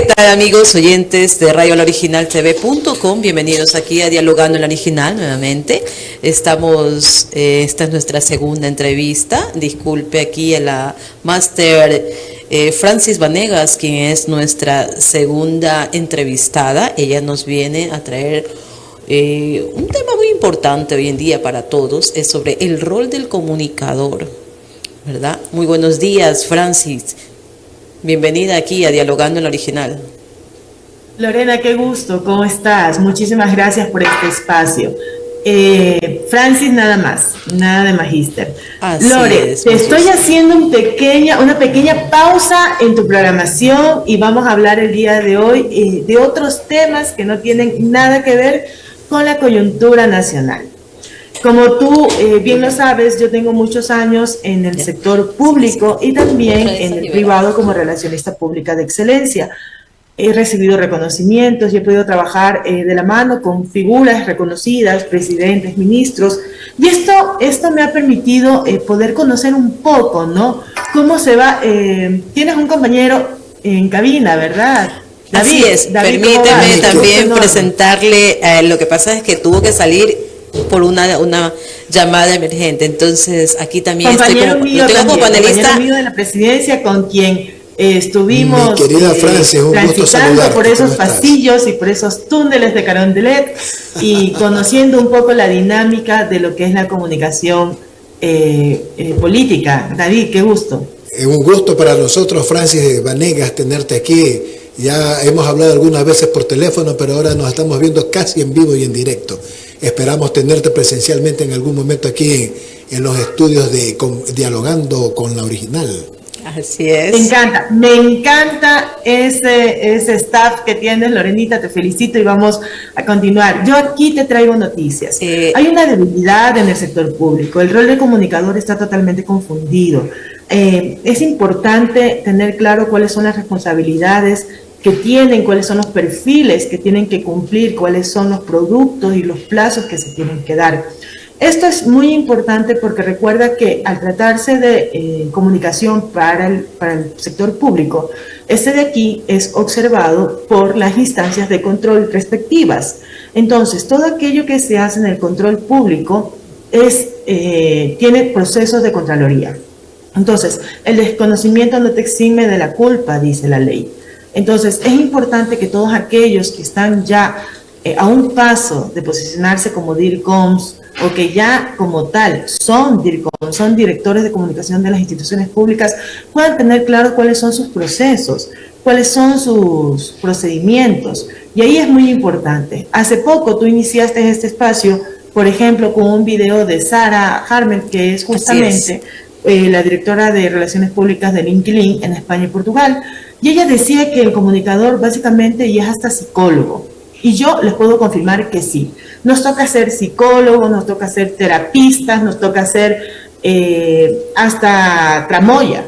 tal, amigos oyentes de radioaloriginaltv.com? Bienvenidos aquí a Dialogando en la Original nuevamente. Esta es nuestra segunda entrevista. Disculpe aquí a la máster Francis Vanegas, quien es nuestra segunda entrevistada. Ella nos viene a traer un tema muy importante hoy en día para todos, es sobre el rol del comunicador, ¿verdad? Muy buenos días, Francis. Bienvenida aquí a Dialogando en la Original. Lorena, qué gusto, ¿cómo estás? Muchísimas gracias por este espacio. Francis, nada de magíster. Lore, te estoy haciendo una pequeña pausa en tu programación y vamos a hablar el día de hoy de otros temas que no tienen nada que ver con la coyuntura nacional. Como tú bien lo sabes, yo tengo muchos años en el sector público y también en el privado como relacionista pública de excelencia. He recibido reconocimientos y he podido trabajar de la mano con figuras reconocidas, presidentes, ministros, y esto me ha permitido poder conocer un poco, ¿no? Cómo se va. Tienes un compañero en cabina, ¿verdad? David, así es, David, permíteme también presentarle, lo que pasa es que tuvo que salir por una llamada emergente, entonces aquí también compañero estoy mío, como panelista. Compañero mío de la presidencia con quien estuvimos transitando por esos pasillos y por esos túneles de Carondelet y conociendo un poco la dinámica de lo que es la comunicación política. David, qué gusto. Un gusto para nosotros, Francis Vanegas, tenerte aquí. Ya hemos hablado algunas veces por teléfono, pero ahora nos estamos viendo casi en vivo y en directo. Esperamos tenerte presencialmente en algún momento aquí en los estudios de Dialogando con la Original. Así es. Me encanta ese staff que tienes, Lorenita, te felicito y vamos a continuar. Yo aquí te traigo noticias. Hay una debilidad en el sector público, el rol de comunicador está totalmente confundido. Es importante tener claro cuáles son las responsabilidades que tienen, cuáles son los perfiles que tienen que cumplir, cuáles son los productos y los plazos que se tienen que dar. Esto es muy importante porque recuerda que al tratarse de comunicación para el sector público, este de aquí es observado por las instancias de control respectivas. Entonces, todo aquello que se hace en el control público tiene procesos de contraloría. Entonces, el desconocimiento no te exime de la culpa, dice la ley. Entonces, es importante que todos aquellos que están ya a un paso de posicionarse como DIRCOMs o que ya como tal son DIRCOMs, son directores de comunicación de las instituciones públicas, puedan tener claro cuáles son sus procesos, cuáles son sus procedimientos. Y ahí es muy importante. Hace poco tú iniciaste este espacio, por ejemplo, con un video de Sara Harmer, que es justamente la directora de Relaciones Públicas del Inquilín en España y Portugal. Y ella decía que el comunicador básicamente ya es hasta psicólogo. Y yo les puedo confirmar que sí. Nos toca ser psicólogos, nos toca ser terapistas, nos toca ser hasta tramoya.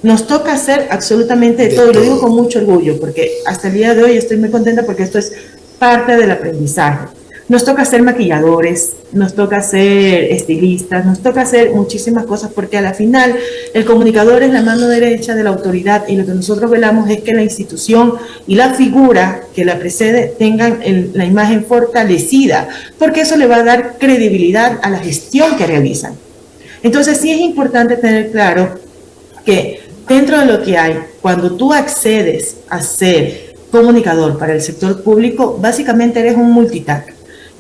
Nos toca hacer absolutamente de todo. Y lo digo con mucho orgullo porque hasta el día de hoy estoy muy contenta porque esto es parte del aprendizaje. Nos toca ser maquilladores, nos toca ser estilistas, nos toca hacer muchísimas cosas porque a la final el comunicador es la mano derecha de la autoridad y lo que nosotros velamos es que la institución y la figura que la precede tengan la imagen fortalecida porque eso le va a dar credibilidad a la gestión que realizan. Entonces sí es importante tener claro que dentro de lo que hay, cuando tú accedes a ser comunicador para el sector público, básicamente eres un multitask.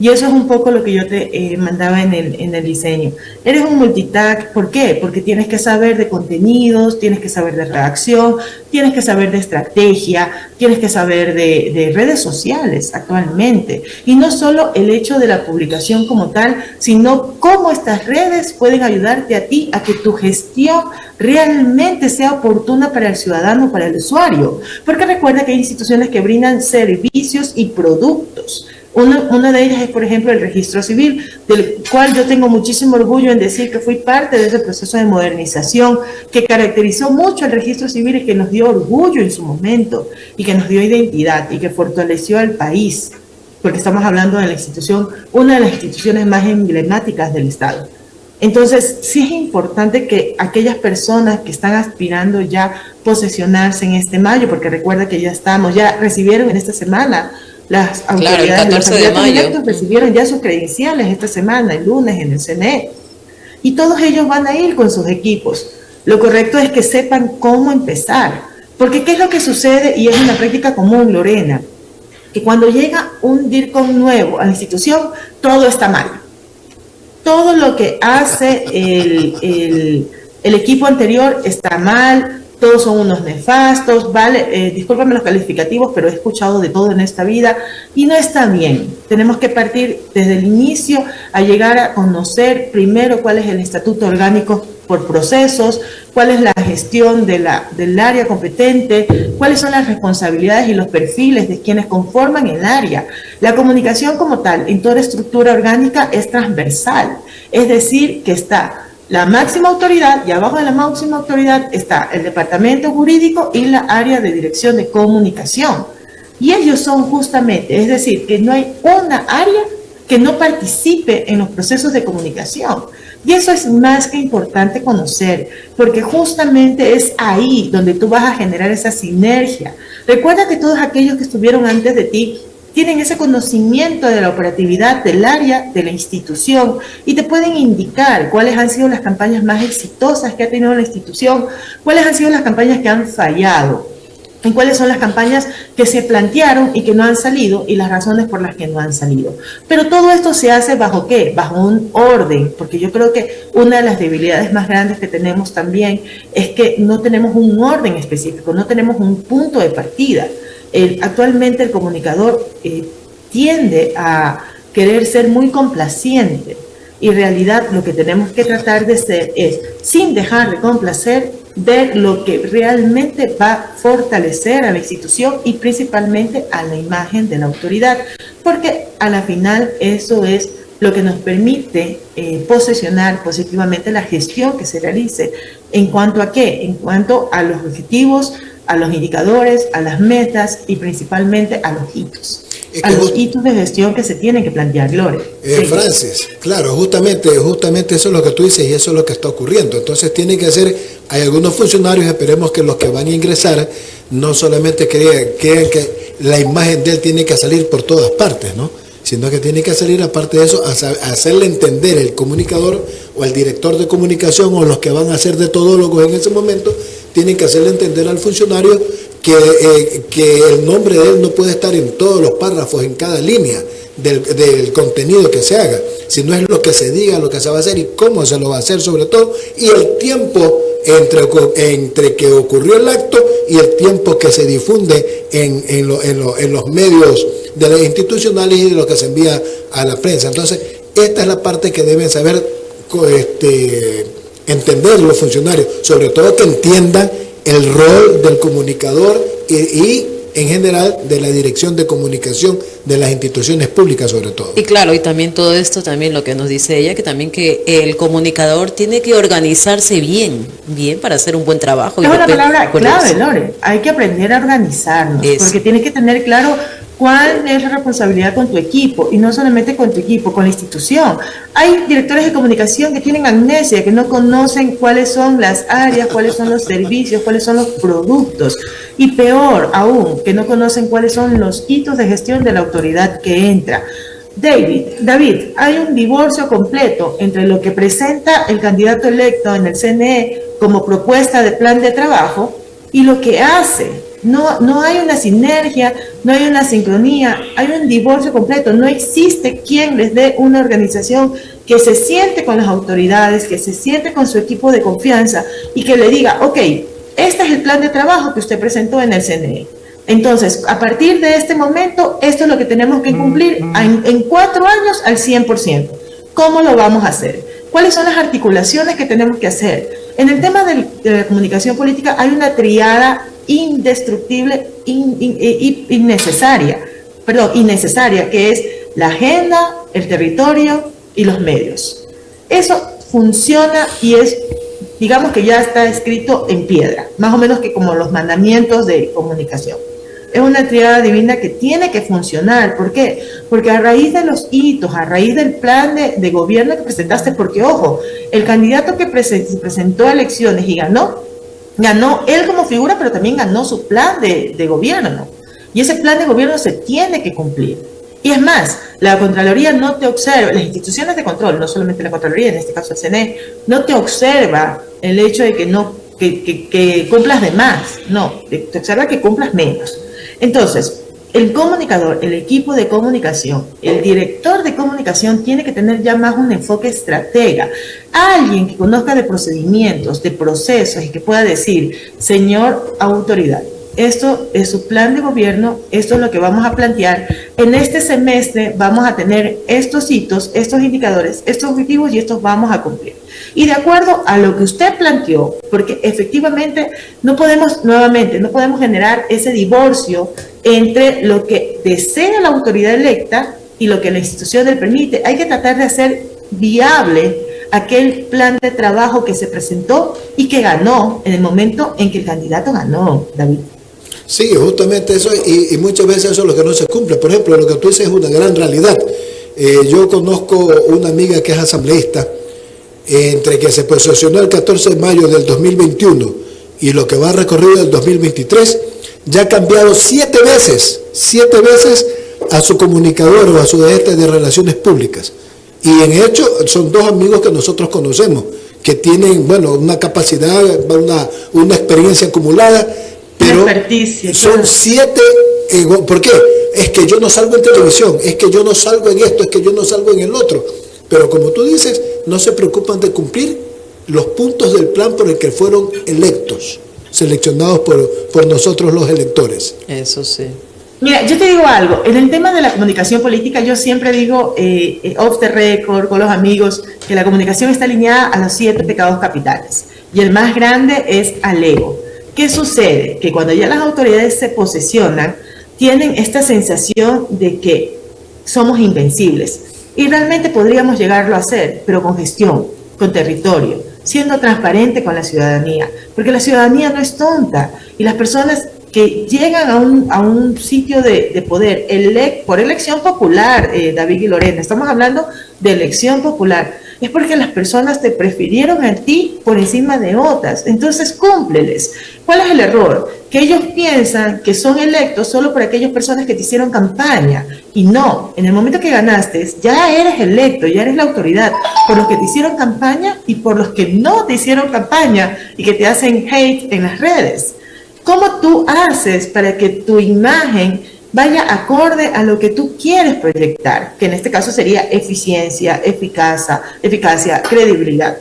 Y eso es un poco lo que yo te mandaba en el diseño. Eres un multitask, ¿por qué? Porque tienes que saber de contenidos, tienes que saber de redacción, tienes que saber de estrategia, tienes que saber de redes sociales actualmente. Y no solo el hecho de la publicación como tal, sino cómo estas redes pueden ayudarte a ti a que tu gestión realmente sea oportuna para el ciudadano, para el usuario. Porque recuerda que hay instituciones que brindan servicios y productos. Una de ellas es, por ejemplo, el registro civil, del cual yo tengo muchísimo orgullo en decir que fui parte de ese proceso de modernización que caracterizó mucho el registro civil y que nos dio orgullo en su momento y que nos dio identidad y que fortaleció al país, porque estamos hablando de la institución, una de las instituciones más emblemáticas del Estado. Entonces, sí es importante que aquellas personas que están aspirando ya posesionarse en este mayo, porque recuerda que ya recibieron en esta semana las autoridades, claro, el 14 de mayo. Recibieron ya sus credenciales esta semana, el lunes en el CNE. Y todos ellos van a ir con sus equipos. Lo correcto es que sepan cómo empezar. Porque ¿qué es lo que sucede? Y es una práctica común, Lorena, que cuando llega un DIRCOM nuevo a la institución, todo está mal. Todo lo que hace el equipo anterior está mal, todos son unos nefastos, ¿vale? Discúlpame los calificativos, pero he escuchado de todo en esta vida y no está bien. Tenemos que partir desde el inicio a llegar a conocer primero cuál es el estatuto orgánico por procesos, cuál es la gestión del área competente, cuáles son las responsabilidades y los perfiles de quienes conforman el área. La comunicación como tal, en toda estructura orgánica, es transversal, es decir, que está la máxima autoridad y abajo de la máxima autoridad está el departamento jurídico y la área de dirección de comunicación. Y ellos son justamente, es decir, que no hay una área que no participe en los procesos de comunicación. Y eso es más que importante conocer, porque justamente es ahí donde tú vas a generar esa sinergia. Recuerda que todos aquellos que estuvieron antes de ti tienen ese conocimiento de la operatividad del área, de la institución, y te pueden indicar cuáles han sido las campañas más exitosas que ha tenido la institución, cuáles han sido las campañas que han fallado, y cuáles son las campañas que se plantearon y que no han salido y las razones por las que no han salido. Pero todo esto se hace ¿bajo qué? Bajo un orden, porque yo creo que una de las debilidades más grandes que tenemos también es que no tenemos un orden específico, no tenemos un punto de partida. Actualmente el comunicador tiende a querer ser muy complaciente y en realidad lo que tenemos que tratar de ser es, sin dejar de complacer, ver lo que realmente va a fortalecer a la institución y principalmente a la imagen de la autoridad, porque a la final eso es lo que nos permite posesionar positivamente la gestión que se realice. ¿En cuanto a qué? En cuanto a los objetivos, a los indicadores, a las metas y principalmente a los hitos. A los hitos de gestión que se tienen que plantear, Gloria. Sí. Francis, claro, justamente eso es lo que tú dices y eso es lo que está ocurriendo. Entonces tiene que hacer, hay algunos funcionarios, esperemos que los que van a ingresar no solamente crean que la imagen de él tiene que salir por todas partes, ¿no? Sino que tiene que salir, aparte de eso, a hacerle entender el comunicador o el director de comunicación o los que van a ser de todólogos en ese momento, tienen que hacerle entender al funcionario que el nombre de él no puede estar en todos los párrafos, en cada línea del contenido que se haga, sino es lo que se diga, lo que se va a hacer y cómo se lo va a hacer sobre todo, y el tiempo entre que ocurrió el acto y el tiempo que se difunde en los medios de las institucionales y de lo que se envía a la prensa. Entonces, esta es la parte que deben saber entender los funcionarios, sobre todo que entiendan el rol del comunicador y en general de la dirección de comunicación de las instituciones públicas sobre todo. Y claro, y también todo esto, también lo que nos dice ella, que también que el comunicador tiene que organizarse bien para hacer un buen trabajo. Es una palabra clave, Lore, hay que aprender a organizarnos, porque tienes que tener claro cuál es la responsabilidad con tu equipo, y no solamente con tu equipo, con la institución. Hay directores de comunicación que tienen amnesia, que no conocen cuáles son las áreas, cuáles son los servicios, cuáles son los productos, y peor aún, que no conocen cuáles son los hitos de gestión de la autoridad que entra. David, hay un divorcio completo entre lo que presenta el candidato electo en el CNE como propuesta de plan de trabajo y lo que hace. No hay una sinergia, no hay una sincronía, hay un divorcio completo. No existe quien les dé una organización que se siente con las autoridades, que se siente con su equipo de confianza y que le diga, ok, este es el plan de trabajo que usted presentó en el CNE. Entonces, a partir de este momento, esto es lo que tenemos que cumplir en 4 años al 100%. ¿Cómo lo vamos a hacer? ¿Cuáles son las articulaciones que tenemos que hacer? En el tema de la comunicación política hay una triada indestructible innecesaria, que es la agenda, el territorio y los medios. Eso funciona y es, digamos que ya está escrito en piedra, más o menos que como los mandamientos de comunicación. es una tríada divina que tiene que funcionar. ¿Por qué? Porque a raíz de los hitos, a raíz del plan de gobierno que presentaste, porque ojo, el candidato que se presentó a elecciones y ganó él como figura, pero también ganó su plan de gobierno. Y ese plan de gobierno se tiene que cumplir. Y es más, la Contraloría no te observa, las instituciones de control, no solamente la Contraloría, en este caso el CNE, no te observa el hecho de que cumplas de más, no, te observa que cumplas menos. Entonces, el comunicador, el equipo de comunicación, el director de comunicación tiene que tener ya más un enfoque estratega, alguien que conozca de procedimientos, de procesos y que pueda decir, señor autoridad, esto es su plan de gobierno, esto es lo que vamos a plantear. En este semestre vamos a tener estos hitos, estos indicadores, estos objetivos y estos vamos a cumplir. Y de acuerdo a lo que usted planteó, porque efectivamente no podemos generar ese divorcio entre lo que desea la autoridad electa y lo que la institución le permite. Hay que tratar de hacer viable aquel plan de trabajo que se presentó y que ganó en el momento en que el candidato ganó, David. Sí, justamente eso, y muchas veces eso es lo que no se cumple. Por ejemplo, lo que tú dices es una gran realidad. Yo conozco una amiga que es asambleísta, entre que se posesionó el 14 de mayo del 2021 y lo que va recorrido del 2023, ya ha cambiado 7 veces a su comunicador o a su gerente de relaciones públicas. Y en hecho son 2 amigos que nosotros conocemos, que tienen, bueno, una capacidad, una experiencia acumulada, pero son 7, ¿por qué? Es que yo no salgo en televisión, es que yo no salgo en esto, es que yo no salgo en el otro. Pero como tú dices, no se preocupan de cumplir los puntos del plan por el que fueron electos, seleccionados por nosotros los electores. Eso sí. Mira, yo te digo algo, en el tema de la comunicación política yo siempre digo, off the record, con los amigos, que la comunicación está alineada a los 7 pecados capitales y el más grande es al ego. ¿Qué sucede? Que cuando ya las autoridades se posesionan, tienen esta sensación de que somos invencibles y realmente podríamos llegarlo a hacer, pero con gestión, con territorio, siendo transparente con la ciudadanía, porque la ciudadanía no es tonta y las personas que llegan a un sitio de poder por elección popular, David y Lorena, estamos hablando de elección popular, es porque las personas te prefirieron a ti por encima de otras, entonces cúmpleles. ¿Cuál es el error? Que ellos piensan que son electos solo por aquellas personas que te hicieron campaña, y no, en el momento que ganaste, ya eres electo, ya eres la autoridad, por los que te hicieron campaña y por los que no te hicieron campaña y que te hacen hate en las redes. ¿Cómo tú haces para que tu imagen vaya acorde a lo que tú quieres proyectar? Que en este caso sería eficiencia, eficacia, credibilidad.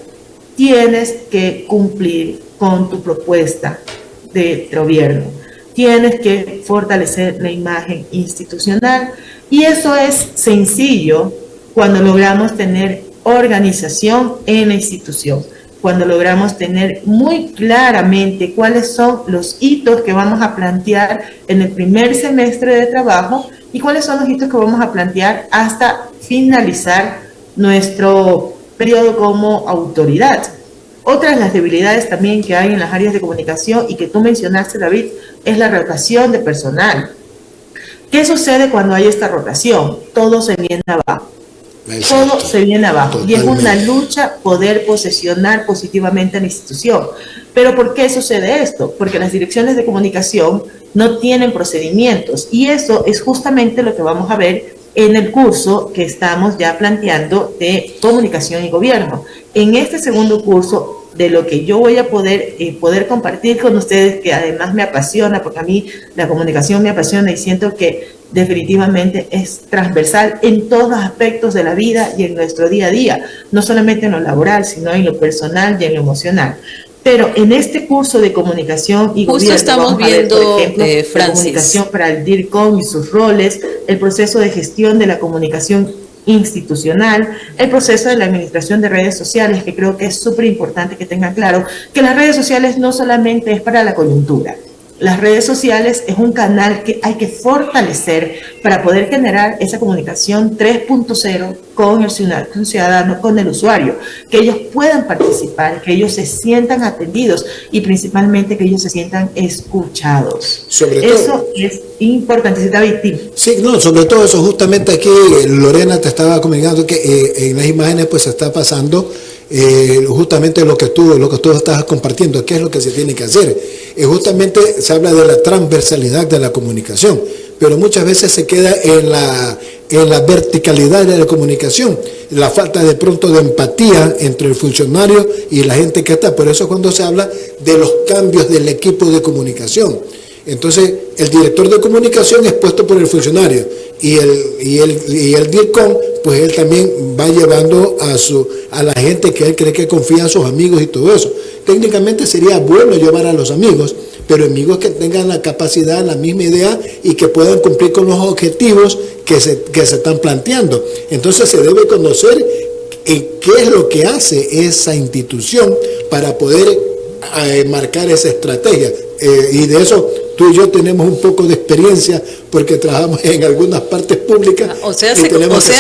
Tienes que cumplir con tu propuesta de gobierno. Tienes que fortalecer la imagen institucional y eso es sencillo cuando logramos tener organización en la institución. Cuando logramos tener muy claramente cuáles son los hitos que vamos a plantear en el primer semestre de trabajo y cuáles son los hitos que vamos a plantear hasta finalizar nuestro periodo como autoridad. Otras de las debilidades también que hay en las áreas de comunicación y que tú mencionaste, David, es la rotación de personal. ¿Qué sucede cuando hay esta rotación? Todo se viene abajo. Exacto. Todo se viene abajo. Totalmente. Y es una lucha poder posesionar positivamente a la institución. ¿Pero por qué sucede esto? Porque las direcciones de comunicación no tienen procedimientos y eso es justamente lo que vamos a ver en el curso que estamos ya planteando de comunicación y gobierno. En este segundo curso, de lo que yo voy a poder compartir con ustedes, que además me apasiona, porque a mí la comunicación me apasiona y siento que definitivamente es transversal en todos los aspectos de la vida y en nuestro día a día, no solamente en lo laboral, sino en lo personal y en lo emocional. Pero en este curso de comunicación y justo gobierno estamos viendo, por ejemplo, la comunicación para el DIRCOM y sus roles, el proceso de gestión de la comunicación institucional, el proceso de la administración de redes sociales, que creo que es súper importante que tengan claro que las redes sociales no solamente es para la coyuntura. las redes sociales es un canal que hay que fortalecer para poder generar esa comunicación 3.0 con el ciudadano, con el usuario, que ellos puedan participar, que ellos se sientan atendidos y principalmente que ellos se sientan escuchados. Eso es importante, David. Sí, no, sobre todo eso, justamente aquí Lorena te estaba comunicando que en las imágenes pues se está pasando justamente lo que tú estabas compartiendo, qué es lo que se tiene que hacer. Justamente se habla de la transversalidad de la comunicación, pero muchas veces se queda en la verticalidad de la comunicación, la falta de pronto de empatía entre el funcionario y la gente que está. Por eso cuando se habla de los cambios del equipo de comunicación, entonces el director de comunicación es puesto por el funcionario y el DIRCOM, pues él también va llevando a la gente que él cree que confía, a sus amigos y todo eso. Técnicamente sería bueno llevar a los amigos, pero amigos que tengan la capacidad, la misma idea y que puedan cumplir con los objetivos que se están planteando. Entonces se debe conocer qué es lo que hace esa institución para poder marcar esa estrategia. Y de eso tú y yo tenemos un poco de experiencia porque trabajamos en algunas partes públicas. Se han sabido, se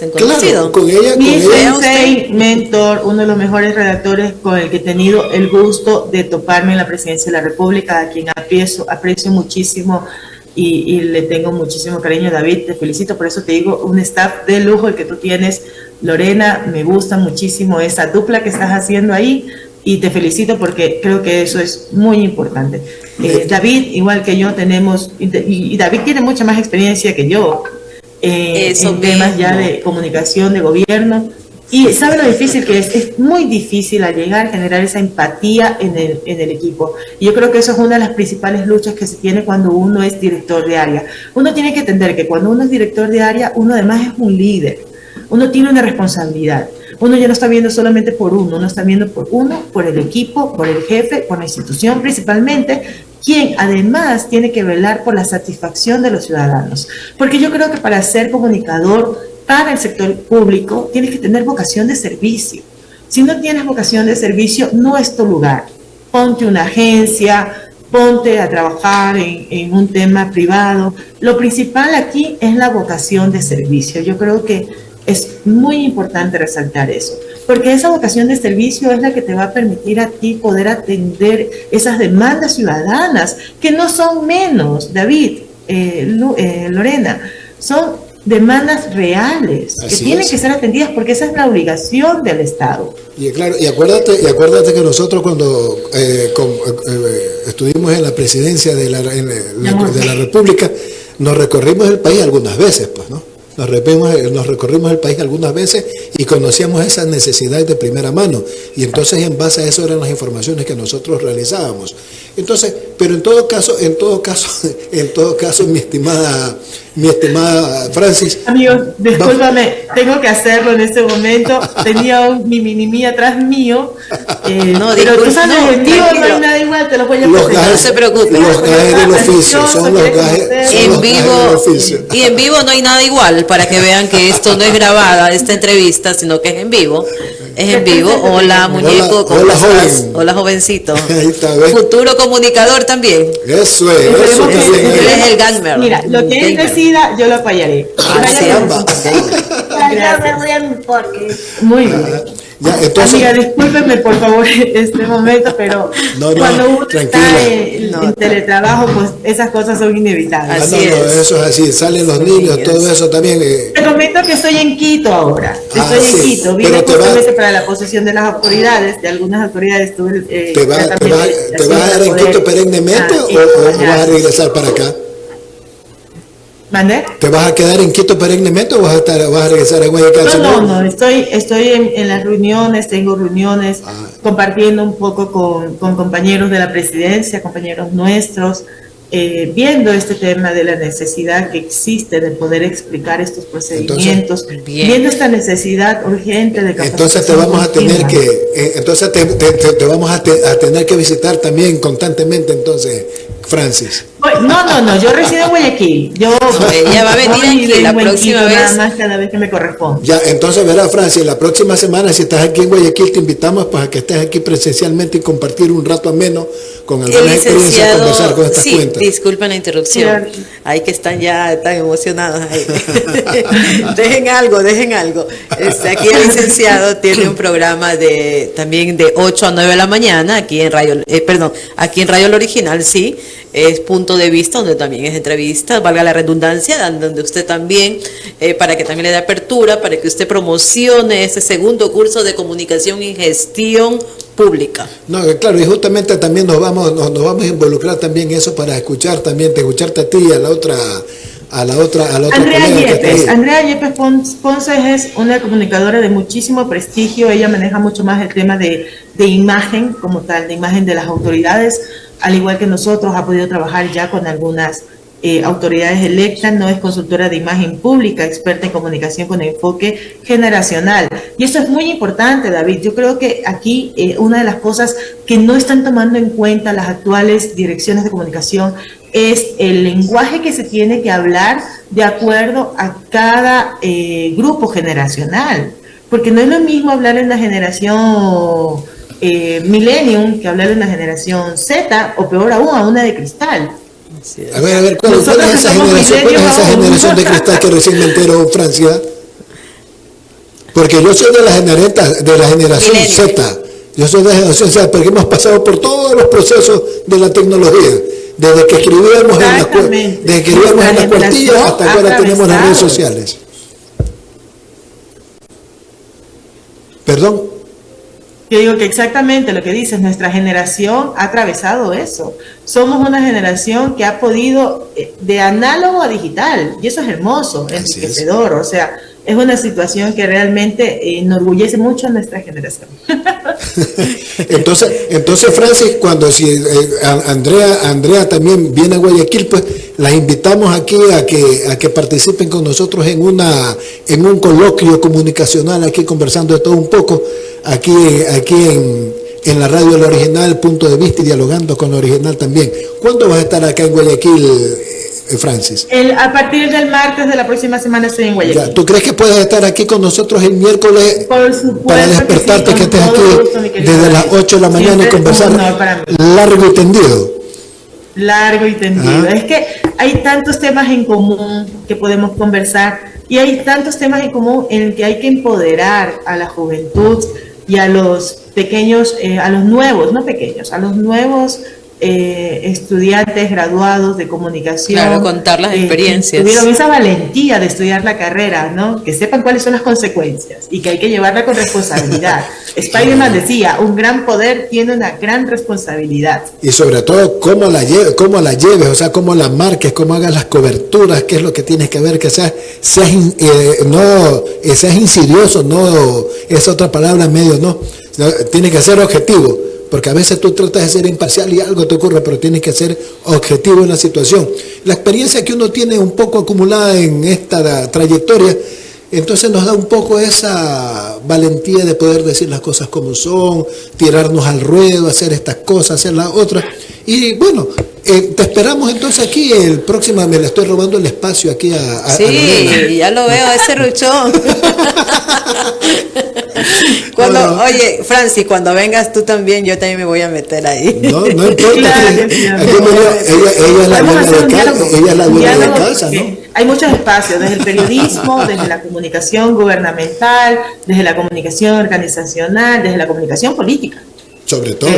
han conocido. Claro, con ella. Mi sensei, mentor, uno de los mejores redactores con el que he tenido el gusto de toparme en la presidencia de la República, a quien aprecio muchísimo y le tengo muchísimo cariño. David, te felicito, por eso te digo, un staff de lujo el que tú tienes. Lorena, me gusta muchísimo esa dupla que estás haciendo ahí. Y te felicito porque creo que eso es muy importante. David, igual que yo, tenemos, y David tiene mucha más experiencia que yo en temas ya de comunicación, de gobierno. Y sabe lo difícil que es muy difícil al llegar a generar esa empatía en el equipo. Y yo creo que eso es una de las principales luchas que se tiene cuando uno es director de área. Uno tiene que entender que cuando uno es director de área, uno además es un líder. Uno tiene una responsabilidad. Uno ya no está viendo solamente por uno está viendo por uno, por el equipo, por el jefe, por la institución principalmente, quien además tiene que velar por la satisfacción de los ciudadanos. Porque yo creo que para ser comunicador para el sector público tienes que tener vocación de servicio. Si no tienes vocación de servicio, no es tu lugar. Ponte una agencia, ponte a trabajar en un tema privado. Lo principal aquí es la vocación de servicio. Yo creo que es muy importante resaltar eso, porque esa vocación de servicio es la que te va a permitir a ti poder atender esas demandas ciudadanas, que no son menos, David, Lorena, son demandas reales, que tienen que ser atendidas porque esa es la obligación del Estado. Y claro, y acuérdate que nosotros cuando estuvimos en la presidencia de la República, nos recorrimos el país algunas veces, pues, ¿no? Nos recorrimos el país algunas veces y conocíamos esas necesidades de primera mano. Y entonces en base a eso eran las informaciones que nosotros realizábamos. Entonces, pero en todo caso, mi estimada Francis. Amigos, discúlpame, tengo que hacerlo en este momento. Tenía mi mini atrás mío. Pero tú sabes, en vivo no hay nada igual, te lo voy a presentar. No se preocupe. Los gajes del oficio, son los gajes del oficio. Y en vivo no hay nada igual, para que vean que esto no es grabada, esta entrevista, sino que es en vivo. Es en vivo. Hola, muñeco, ¿cómo estás? Hola, jovencito. Ahí está, futuro comunicador también. Eso es. Él es el gamer. Mira, lo que él decida, yo lo apoyaré. Muy bien. Ya, entonces, amiga, discúlpeme por favor este momento, pero cuando uno está en teletrabajo, pues esas cosas son inevitables. Eso es así, salen los niños, todo eso también. Te comento que estoy en Quito ahora. Estoy en Quito, vine justamente para la posesión de las autoridades, de algunas autoridades. ¿Te vas a quedar en Quito perennemente o vas a regresar para acá? ¿Mandé? ¿Te vas a quedar en Quito perennemente o vas a regresar a Guayaquil? No, estoy en las reuniones, tengo reuniones, compartiendo un poco con compañeros de la presidencia, compañeros nuestros, viendo este tema de la necesidad que existe de poder explicar estos procedimientos, viendo esta necesidad urgente de capacitación. Entonces te vamos a tener te vamos a tener que visitar también constantemente, entonces, Francis. No, yo resido en Guayaquil. Ella va a venir aquí la próxima vez. Nada más cada vez que me corresponde. Ya, entonces verá, Francis, la próxima semana, si estás aquí en Guayaquil, te invitamos pues, a que estés aquí presencialmente y compartir un rato ameno con alguna experiencia conversar con estas cuentas. Disculpen la interrupción. Sí. Hay que están ya tan emocionados ahí. dejen algo. Aquí el licenciado tiene un programa también de 8 a 9 de la mañana aquí en Radio El Original, sí. Es Punto de Vista, donde también es entrevista, valga la redundancia, donde usted también, para que también le dé apertura, para que usted promocione ese segundo curso de comunicación y gestión pública. No, claro, y justamente también nos vamos a involucrar también en eso para escucharte a ti y a la otra Andrea Yepes Ponce es una comunicadora de muchísimo prestigio. Ella maneja mucho más el tema de imagen como tal, de imagen de las autoridades, al igual que nosotros. Ha podido trabajar ya con algunas autoridades electas. No es consultora de imagen pública, experta en comunicación con enfoque generacional. Y eso es muy importante, David. Yo creo que aquí una de las cosas que no están tomando en cuenta las actuales direcciones de comunicación es el lenguaje que se tiene que hablar de acuerdo a cada grupo generacional. Porque no es lo mismo hablar en la generación Millennium que hablar en la generación Z, o peor aún, a una de cristal. A ver, ¿cuál es esa generación de cristal que recién me entero, Francia? Porque yo soy de la generación Z. Yo soy de la generación Z, porque hemos pasado por todos los procesos de la tecnología. Desde que escribíamos en la cuartilla hasta que ahora tenemos las redes sociales. ¿Perdón? Yo digo que exactamente lo que dices, nuestra generación ha atravesado eso. Somos una generación que ha podido de análogo a digital, y eso es hermoso, enriquecedor. O sea, es una situación que realmente enorgullece mucho a nuestra generación. Entonces, Francis, cuando Andrea también viene a Guayaquil, pues las invitamos aquí a que participen con nosotros en un coloquio comunicacional, aquí conversando de todo un poco, aquí en la radio El Original, Punto de Vista, y dialogando con el Original también. ¿Cuándo vas a estar acá en Guayaquil, Francis? A partir del martes de la próxima semana estoy en Guayaquil. ¿Tú crees que puedes estar aquí con nosotros el miércoles? Por supuesto, para despertarte, sí, que estés aquí desde las 8 de la mañana y conversar largo y tendido? Largo y tendido. Es que hay tantos temas en común que podemos conversar, y hay tantos temas en común en el que hay que empoderar a la juventud y a los pequeños, a los nuevos, no pequeños, a los nuevos estudiantes graduados de comunicación. Claro, contar las experiencias. Tuvieron esa valentía de estudiar la carrera, ¿no? Que sepan cuáles son las consecuencias y que hay que llevarla con responsabilidad. Spider-Man decía, un gran poder tiene una gran responsabilidad. Y sobre todo, cómo la lleves, o sea, cómo la marques, cómo hagas las coberturas, qué es lo que tienes que ver, que seas insidioso, no es otra palabra medio, no, tiene que ser objetivo. Porque a veces tú tratas de ser imparcial y algo te ocurre, pero tienes que ser objetivo en la situación. La experiencia que uno tiene un poco acumulada en esta trayectoria, entonces nos da un poco esa valentía de poder decir las cosas como son, tirarnos al ruedo, hacer estas cosas, hacer las otras. Y bueno, te esperamos entonces aquí el próximo. Me le estoy robando el espacio aquí a sí, ya lo veo, ese ruchón. Oye, Francis, cuando vengas tú también, yo también me voy a meter ahí. No importa. Claro, ella es la dueña de casa, ¿no? Hay muchos espacios, desde el periodismo, desde la comunicación gubernamental, desde la comunicación organizacional, desde la comunicación política. Sobre todo.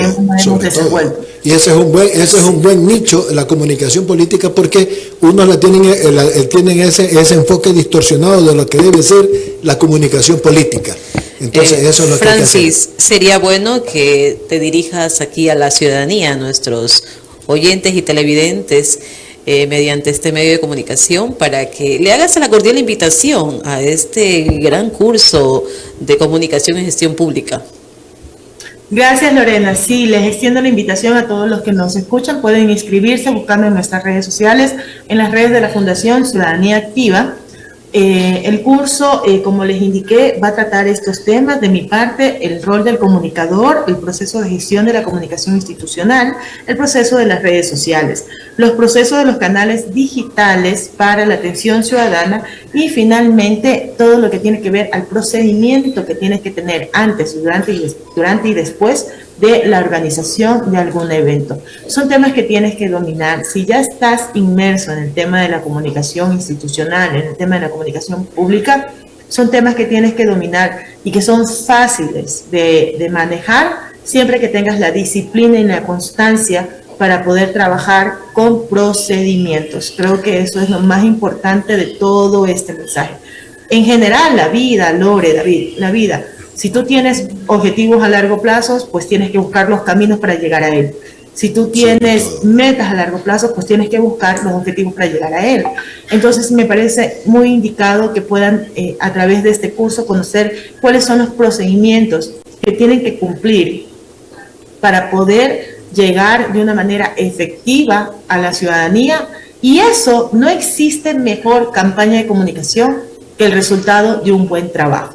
Y ese es un buen nicho, la comunicación política, porque uno tienen ese enfoque distorsionado de lo que debe ser la comunicación política. Entonces eso es lo que hay que hacer. Francis, sería bueno que te dirijas aquí a la ciudadanía, a nuestros oyentes y televidentes, mediante este medio de comunicación, para que le hagas la cordial invitación a este gran curso de comunicación y gestión pública. Gracias, Lorena. Sí, les extiendo la invitación a todos los que nos escuchan. Pueden inscribirse buscando en nuestras redes sociales, en las redes de la Fundación Ciudadanía Activa. El curso, como les indiqué, va a tratar estos temas. De mi parte, el rol del comunicador, el proceso de gestión de la comunicación institucional, el proceso de las redes sociales, los procesos de los canales digitales para la atención ciudadana y finalmente todo lo que tiene que ver al procedimiento que tienes que tener antes, durante y después de la organización de algún evento. Son temas que tienes que dominar. Si ya estás inmerso en el tema de la comunicación institucional, en el tema de la comunicación pública, son temas que tienes que dominar y que son fáciles de manejar siempre que tengas la disciplina y la constancia para poder trabajar con procedimientos. Creo que eso es lo más importante de todo este mensaje. En general, la vida, Lore, David, la vida, si tú tienes objetivos a largo plazo, pues tienes que buscar los caminos para llegar a él. Si tú tienes metas a largo plazo, pues tienes que buscar los objetivos para llegar a él. Entonces, me parece muy indicado que puedan, a través de este curso, conocer cuáles son los procedimientos que tienen que cumplir para poder llegar de una manera efectiva a la ciudadanía. Y eso, no existe mejor campaña de comunicación que el resultado de un buen trabajo.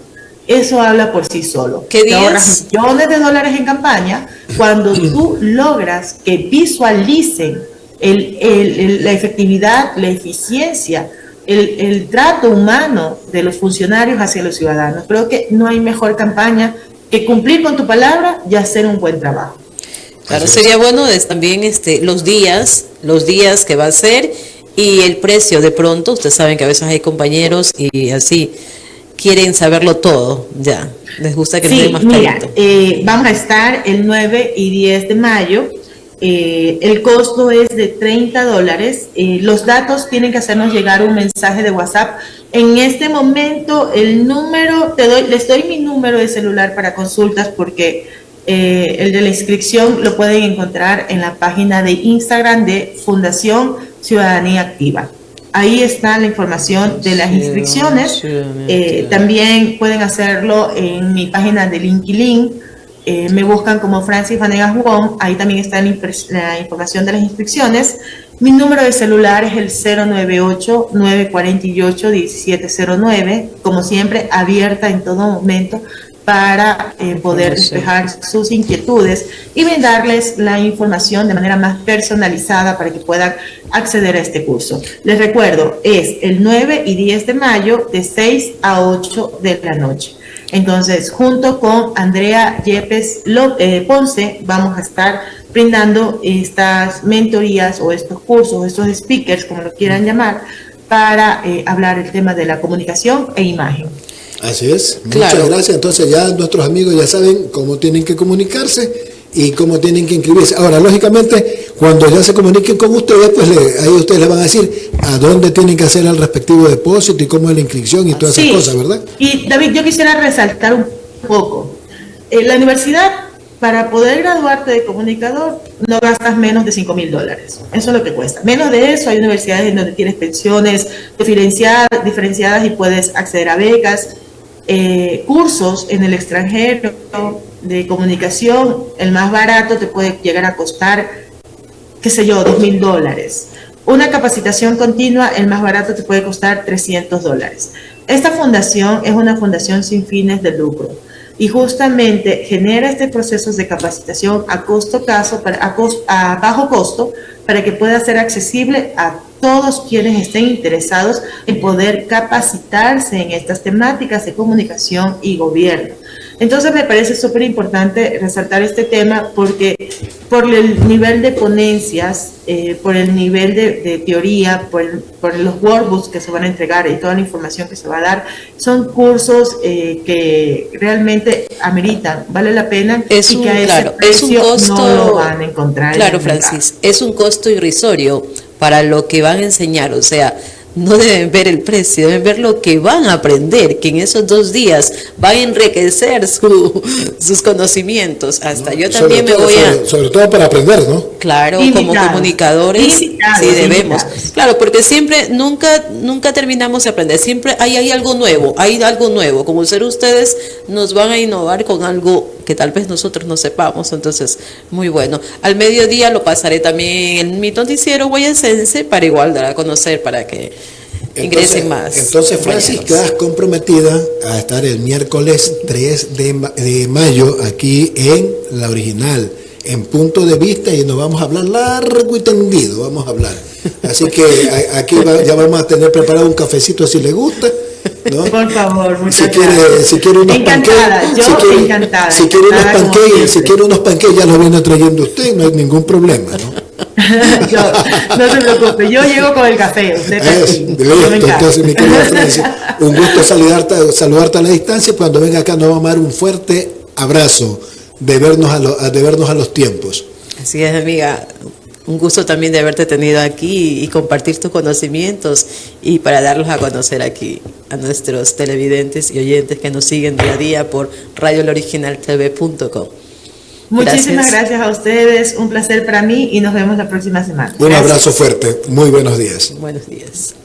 Eso habla por sí solo. Te ahorras millones de dólares en campaña cuando tú logras que visualicen la efectividad, la eficiencia, el trato humano de los funcionarios hacia los ciudadanos. Creo que no hay mejor campaña que cumplir con tu palabra y hacer un buen trabajo. Claro, sería bueno también los días que va a ser y el precio. De pronto, ustedes saben que a veces hay compañeros y así quieren saberlo todo, ya, les gusta que esté más clarito. Vamos a estar el 9 y 10 de mayo, el costo es de $30, los datos tienen que hacernos llegar un mensaje de WhatsApp. En este momento el número, les doy mi número de celular para consultas porque el de la inscripción lo pueden encontrar en la página de Instagram de Fundación Ciudadanía Activa. Ahí está la información de las inscripciones. También pueden hacerlo en mi página de LinkedIn. Me buscan como Francis Vanegas Wong. Ahí también está la información de las inscripciones. Mi número de celular es el 098-948-1709. Como siempre, abierta en todo momento para poder despejar sus inquietudes y brindarles la información de manera más personalizada para que puedan acceder a este curso. Les recuerdo, es el 9 y 10 de mayo de 6 a 8 de la noche. Entonces, junto con Andrea Yepes Ponce, vamos a estar brindando estas mentorías o estos cursos, estos speakers, como lo quieran llamar, para hablar el tema de la comunicación e imagen. Así es, muchas gracias. Entonces ya nuestros amigos ya saben cómo tienen que comunicarse y cómo tienen que inscribirse. Ahora, lógicamente, cuando ya se comuniquen con ustedes, pues ahí ustedes les van a decir a dónde tienen que hacer el respectivo depósito y cómo es la inscripción y todas esas cosas, ¿verdad? Y David, yo quisiera resaltar un poco. La universidad, para poder graduarte de comunicador, no gastas menos de $5,000. Eso es lo que cuesta. Menos de eso, hay universidades en donde tienes pensiones diferenciadas y puedes acceder a becas. Cursos en el extranjero de comunicación, el más barato te puede llegar a costar, qué sé yo, $2,000. Una capacitación continua, el más barato te puede costar $300. Esta fundación es una fundación sin fines de lucro y justamente genera estos procesos de capacitación a bajo costo para que pueda ser accesible a todos quienes estén interesados en poder capacitarse en estas temáticas de comunicación y gobierno. Entonces me parece súper importante resaltar este tema porque por el nivel de ponencias, por el nivel de teoría, por los workbooks que se van a entregar y toda la información que se va a dar, son cursos que realmente ameritan, vale la pena y que a ese precio no lo van a encontrar. Claro, Francis, es un costo irrisorio para lo que van a enseñar, o sea, no deben ver el precio, deben ver lo que van a aprender, que en esos 2 días va a enriquecer sus conocimientos. Hasta yo también me voy a... Sobre todo para aprender, ¿no? Claro, como comunicadores, sí debemos. Claro, porque siempre, nunca terminamos de aprender, siempre hay algo nuevo, como ser ustedes nos van a innovar con algo que tal vez nosotros no sepamos, entonces, muy bueno. Al mediodía lo pasaré también en mi noticiero guayasense para igual dar a conocer, para que ingresen más. Entonces, Francis, quedas comprometida a estar el miércoles 3 de mayo aquí en La Original, en Punto de Vista, y nos vamos a hablar largo y tendido, vamos a hablar. Así que aquí ya vamos a tener preparado un cafecito si le gusta, ¿no? Por favor, muchas si quiere unos encantada, pancakes, encantada. Si quiere unos pancakes, ya los viene trayendo usted, no hay ningún problema, ¿no? No se preocupe, yo llego con el café. Usted listo, entonces, mi querida Francia, un gusto saludarte a la distancia. Cuando venga acá nos vamos a dar un fuerte abrazo de vernos a los tiempos. Así es, amiga. Un gusto también de haberte tenido aquí y compartir tus conocimientos y para darlos a conocer aquí a nuestros televidentes y oyentes que nos siguen día a día por radioloriginaltv.com. Muchísimas gracias a ustedes, un placer para mí y nos vemos la próxima semana. Un abrazo fuerte, muy buenos días. Buenos días.